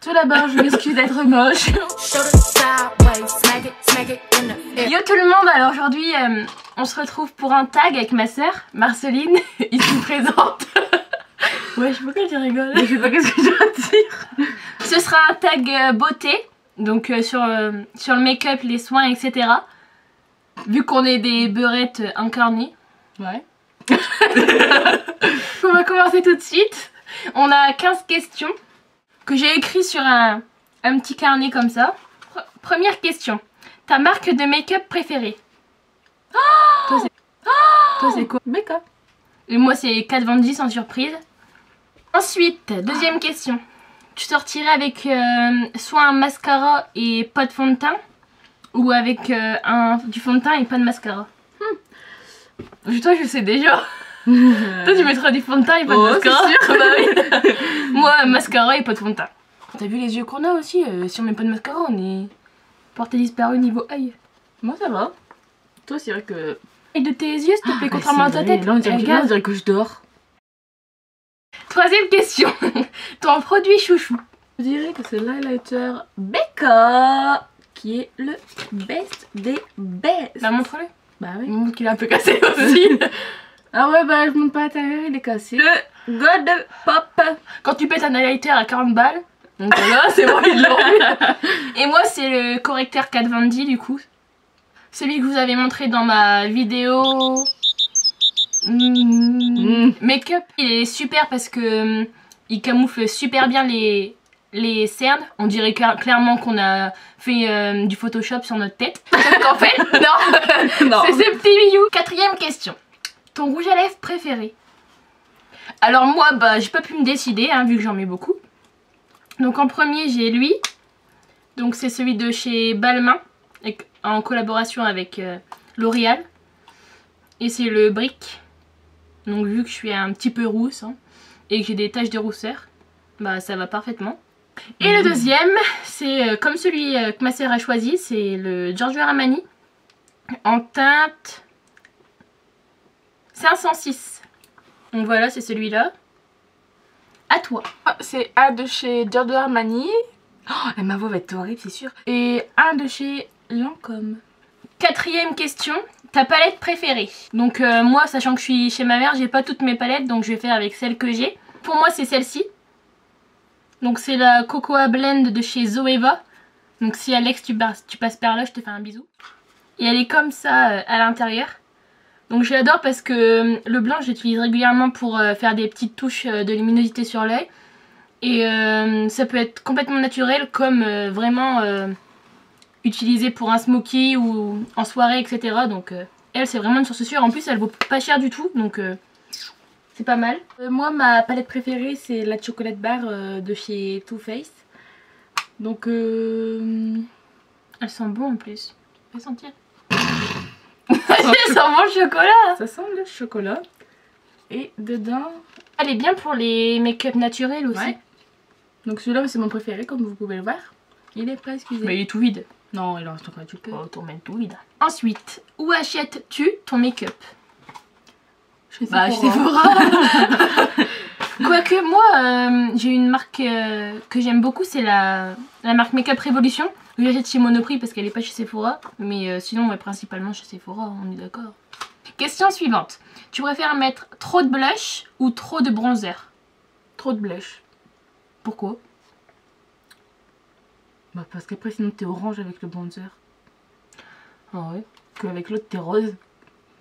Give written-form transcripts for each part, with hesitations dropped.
Tout d'abord, je m'excuse d'être moche. Yo tout le monde, alors aujourd'hui, on se retrouve pour un tag avec ma sœur, Marceline, ici présente. Ouais, je sais pas pourquoi tu rigoles. Je sais pas qu'est-ce que je dois dire. Ce sera un tag beauté, donc sur le make-up, les soins, etc. Vu qu'on est des beurettes incarnées. Ouais. On va commencer tout de suite. On a 15 questions que j'ai écrites sur un petit carnet comme ça. Première question. Ta marque de make-up préférée? Toi c'est quoi? Becca. Et moi c'est Kat Von D sans surprise. Ensuite, deuxième question. Tu sortirais avec soit un mascara et pas de fond de teint, ou avec du fond de teint et pas de mascara? Toi je sais déjà. Toi tu mettras du fond de teint et pas de mascara. Sûr. Bah oui. Moi mascara et pas de fond de teint. T'as vu les yeux qu'on a aussi? Si on met pas de mascara on est porté disparu niveau œil. Moi ça va. Toi c'est vrai que... Et de tes yeux s'il te plaît, contrairement à ta tête. Là on dirait que je dors. Troisième question. Ton produit chouchou? Je dirais que c'est l'highlighter Becca qui est le best des best. Bah montre-le. Bah oui. Montre qu'il est un peu cassé aussi. Ah ouais bah je montre pas à l'intérieur, il est cassé. Le God Pop. Quand tu pètes un highlighter à 40 balles. Donc là c'est moi qui l'ai. Et moi c'est le correcteur Kat Von D du coup. Celui que vous avez montré dans ma vidéo make-up. Il est super parce que il camoufle super bien les cernes. On dirait clairement qu'on a fait du Photoshop sur notre tête. Sauf qu'en fait, non, c'est ces petits bijoux. Quatrième question. Ton rouge à lèvres préféré? Alors moi, bah j'ai pas pu me décider hein, vu que j'en mets beaucoup. Donc en premier j'ai lui. Donc c'est celui de chez Balmain en collaboration avec L'Oréal. Et c'est le Brick. Donc vu que je suis un petit peu rousse hein, et que j'ai des taches de rousseur, bah ça va parfaitement. Et le deuxième, c'est comme celui que ma soeur a choisi, c'est le Giorgio Armani en teinte 506. Donc voilà, c'est celui-là. À toi. C'est un de chez Giorgio Armani. Oh, ma voix va être horrible, c'est sûr. Et un de chez Lancôme. Quatrième question. Ta palette préférée? Donc moi, sachant que je suis chez ma mère, j'ai pas toutes mes palettes, donc je vais faire avec celle que j'ai. Pour moi, c'est celle-ci. Donc c'est la Cocoa Blend de chez Zoeva. Donc si Alex, tu passes par là, je te fais un bisou. Et elle est comme ça à l'intérieur. Donc je l'adore parce que le blanc, je l'utilise régulièrement pour faire des petites touches de luminosité sur l'œil. Et ça peut être complètement naturel comme vraiment... utilisée pour un smoky ou en soirée etc. Donc elle c'est vraiment une source sûre. En plus elle vaut pas cher du tout donc c'est pas mal. Moi ma palette préférée c'est la chocolate bar de chez Too Faced. Donc elle sent bon en plus. Fais sentir. Ça sent bon le chocolat. Ça sent le chocolat. Et dedans... Elle est bien pour les make-up naturels aussi. Ouais. Donc celui-là c'est mon préféré comme vous pouvez le voir. Il est presque usé. Mais il est tout vide. Non, il en reste encore un petit peu. Oh, tourne tout vide. Ensuite, où achètes-tu ton make-up? Chez Sephora. Chez Sephora. Quoique moi, j'ai une marque que j'aime beaucoup, c'est la marque Make-up Révolution. J'achète chez Monoprix parce qu'elle est pas chez Sephora. Mais sinon, ouais, principalement chez Sephora, on est d'accord. Question suivante. Tu préfères mettre trop de blush ou trop de bronzer? Trop de blush. Pourquoi? Bah parce qu'après sinon t'es orange avec le bronzer. Ah ouais. Qu'avec l'autre t'es rose.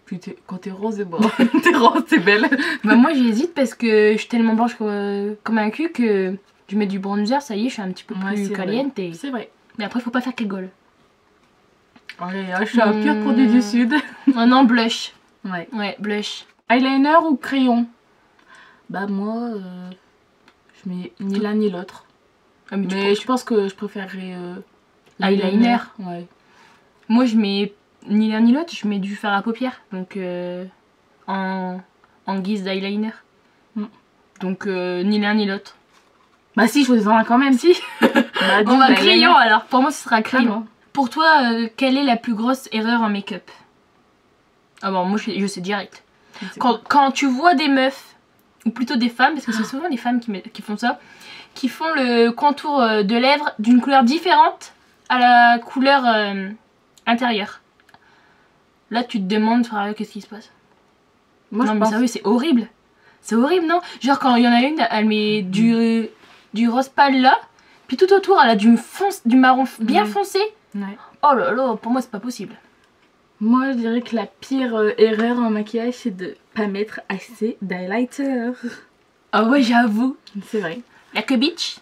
Puis quand t'es rose et bon, t'es rose, c'est belle. Bah moi j'hésite parce que je suis tellement blanche comme un cul que je mets du bronzer, ça y est, je suis un petit peu plus caliente. C'est vrai. Mais après faut pas faire qu'elle gueule. Allez, je suis un pur produit du sud. Oh non, blush. Ouais. Ouais, blush. Eyeliner ou crayon? Bah moi, je mets ni l'un ni l'autre. Ah, mais je pense que je préférerais eyeliner. Ouais. Moi je mets ni l'un ni l'autre, je mets du fard à paupières. Donc en guise d'eyeliner. Donc ni l'un ni l'autre. Bah si, je choisis un quand même. Si. Bah, on va crayon alors. Pour moi ce sera crayon. Pour toi, quelle est la plus grosse erreur en make-up? Ah bon, moi je sais direct. Quand tu vois des meufs, ou plutôt des femmes, parce que c'est souvent les femmes qui font ça, qui font le contour de lèvres d'une couleur différente à la couleur intérieure. Là, tu te demandes, frère, qu'est-ce qui se passe? Moi, non, je mais pense... sérieux, c'est horrible. C'est horrible, non? Genre, quand il y en a une, elle met du rose pâle là, puis tout autour, elle a du marron bien foncé. Ouais. Oh là là, pour moi, c'est pas possible. Moi, je dirais que la pire erreur en maquillage, c'est de pas mettre assez d'highlighter. Ah ouais, j'avoue. C'est vrai. La que bitch.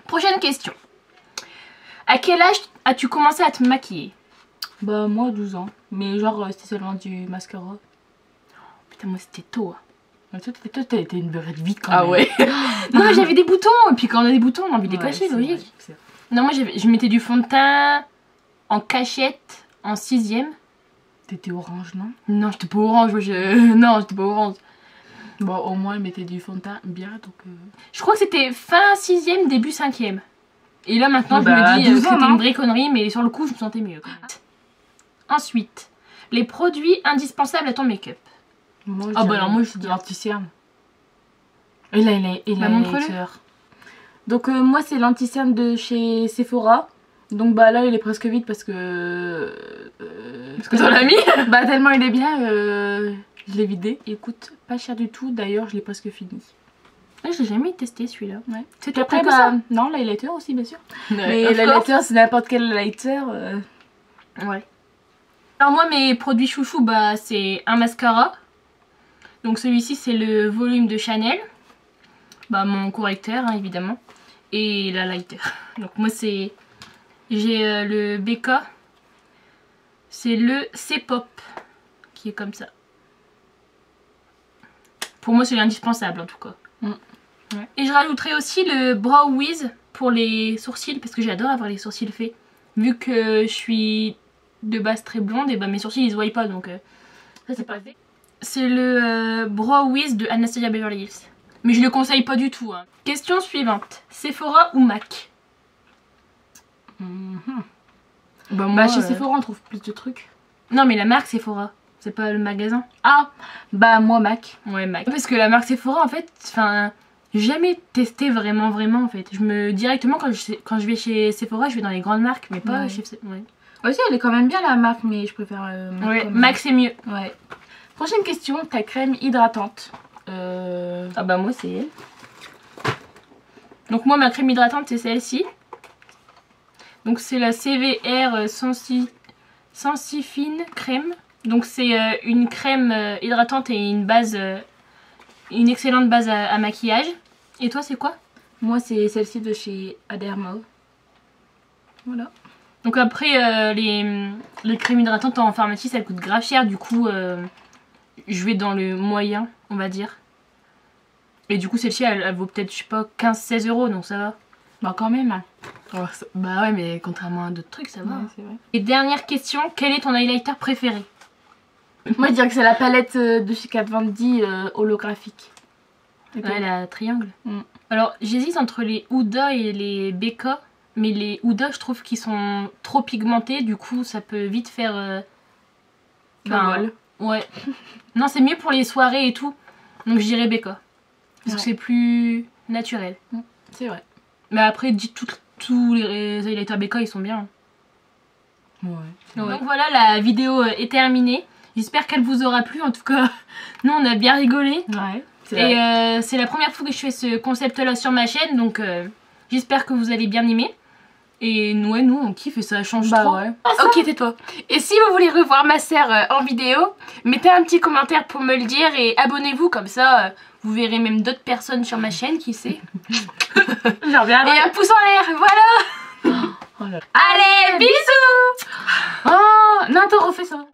Prochaine question. À quel âge as-tu commencé à te maquiller? Bah, moi, 12 ans. Mais genre, c'était seulement du mascara. Putain, moi, c'était tôt. Mais toi, t'as été une beurette vite quand même. Ah ouais. Non, mais j'avais des boutons. Et puis quand on a des boutons, on a envie de les cacher, c'est logique. vrai. Non, moi, je mettais du fond de teint en cachette en 6ème. T'étais orange, non? Non, j'étais pas orange. Non, j'étais pas orange. Bon, au moins, elle mettait du fond de teint bien, donc... Je crois que c'était fin 6ème, début 5ème. Et là, maintenant, je Bah, me dis que 12 ans, c'était non une vraie connerie, mais sur le coup, je me sentais mieux. Ensuite, les produits indispensables à ton make-up. Moi, Ah bah alors, moi, je dis... l'anti-cerne. Et là, il Bah, a montre-le. Donc, moi, c'est l'anti-cerne de chez Sephora. Donc, bah là, il est presque vide parce que... Parce que t'en as mis. Bah, tellement il est bien, je l'ai vidé. Il coûte pas cher du tout, d'ailleurs, je l'ai presque fini. Ah, je l'ai jamais testé celui-là. Ouais. C'est Puis après après, que ça. non, l'highlighter aussi, bien sûr. Mais Mais l'highlighter, c'est n'importe quel highlighter. Ouais. Alors moi, mes produits chouchou, bah c'est un mascara. Donc celui-ci, c'est le volume de Chanel. Bah mon correcteur, hein, évidemment. Et l'highlighter. Donc moi, c'est... J'ai le BK. C'est le C-Pop. Qui est comme ça. Pour moi, c'est l'indispensable, en tout cas. Ouais. Et je rajouterai aussi le Brow Wiz pour les sourcils. Parce que j'adore avoir les sourcils faits. Vu que je suis de base très blonde, et bah mes sourcils ils se voient pas, donc ça c'est pas. C'est le Brow Wiz de Anastasia Beverly Hills. Mais je le conseille pas du tout. Hein. Question suivante. Sephora ou MAC? Bah, moi, chez Sephora, on trouve plus de trucs. Non, mais la marque Sephora. C'est pas le magasin. Ah, bah moi, MAC. Ouais, MAC. Parce que la marque Sephora, en fait, enfin... J'ai jamais testé vraiment en fait. Je me... Directement, quand je vais chez Sephora, je vais dans les grandes marques, mais pas chez... Ouais. Aussi, elle est quand même bien la marque, mais je préfère MAC. Ouais, MAC c'est mieux. Ouais. Prochaine question, ta crème hydratante. Ah bah moi c'est elle. Donc moi ma crème hydratante c'est celle-ci. Donc c'est la CVR Sensifine crème. Donc c'est une crème hydratante et une base, une excellente base à maquillage. Et toi c'est quoi? Moi c'est celle-ci de chez Aderma. Voilà. Donc après les crèmes hydratantes en pharmacie ça coûte grave cher, du coup je vais dans le moyen on va dire. Et du coup celle-ci elle vaut peut-être je sais pas 15-16 € donc ça va. Bah quand même. Hein. Oh, bah ouais mais contrairement à d'autres trucs ça va. Ouais, c'est vrai. Et dernière question, quel est ton highlighter préféré? Moi je dirais que c'est la palette de chez Kat Von D holographique. Ouais, la triangle. Mm. Alors j'hésite entre les Huda et les BK. Mais les Huda je trouve qu'ils sont trop pigmentés. Du coup ça peut vite faire... Vol. Ouais. Non c'est mieux pour les soirées et tout. Donc je dirais BK. Parce que c'est plus naturel. C'est vrai. Mais après tous les highlighters BK ils sont bien. Ouais. Donc voilà, la vidéo est terminée. J'espère qu'elle vous aura plu. En tout cas, nous on a bien rigolé. Ouais. Et c'est la première fois que je fais ce concept là sur ma chaîne. Donc j'espère que vous allez bien aimer. Et ouais, nous on kiffe et ça change trop. Ouais. Ok, tais-toi. Et si vous voulez revoir ma sœur en vidéo, mettez un petit commentaire pour me le dire. Et abonnez-vous, comme ça vous verrez même d'autres personnes sur ma chaîne, qui sait. J'en reviens. Et un pouce en l'air, voilà. Oh là là. Allez, bisous. Oh, non, attends, refais ça.